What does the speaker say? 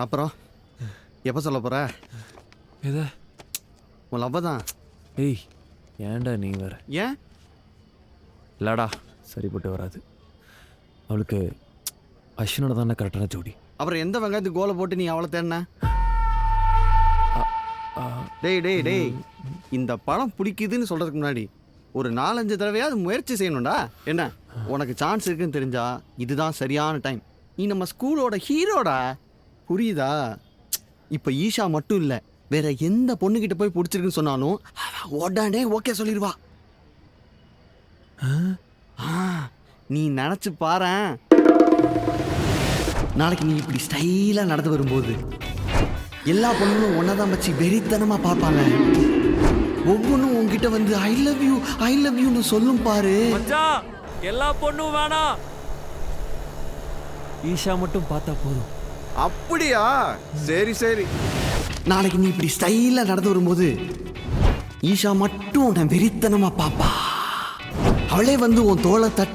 அப்புறம் எப்போ சொல்ல போற? எதை? உன் லவ்வ தான். ஏய் ஏன்டா நீ வேற? ஏன்? இல்லடா சரிப்பட்டு வராது. அவளுக்கு அஸ்வினோட தானே கரெக்டான ஜோடி. அப்புறம் எந்த வெங்காயத்துக்கு கோலை போட்டு நீ அவளை தேடின? டேய் டேய் டேய், இந்த படம் பிடிக்குதுன்னு சொல்றதுக்கு முன்னாடி ஒரு 4-5 தடவையாவது முயற்சி செய்யணும்டா. என்ன உனக்கு சான்ஸ் இருக்குன்னு தெரிஞ்சா இதுதான் சரியான டைம். நீ நம்ம ஸ்கூலோட ஹீரோடா, புரியுதா? இப்போ ஈஷா மட்டும் இல்லை, வேற எந்த பொண்ணுகிட்ட போய் பிடிச்சிருக்குன்னு சொன்னாலும் உடனே ஓகே சொல்லிடுவா. நீ நினச்சி பாரேன், நாளைக்கு நீ இப்படி ஸ்டைலாக நடந்து வரும்போது எல்லா பொண்ணுங்களும் ஒன்னதான் வச்சு வெறித்தனமா பார்ப்பாங்க. ஒவ்வொன்றும் உங்ககிட்ட வந்து ஐ லவ் யூன்னு சொல்லும் பாரு. மச்சான் எல்லா பொண்ணும் வேணாம், ஈஷா மட்டும் பார்த்தா போதும். அப்படியா? சரி சரி. நாளைக்கு நீ இப்படி ஸ்டைலாக நடந்து வரும்போது ஈஷா மட்டும் உன்னை வெறித்தனமா பாப்பா. அவளே வந்து உன் தோளை தட்டி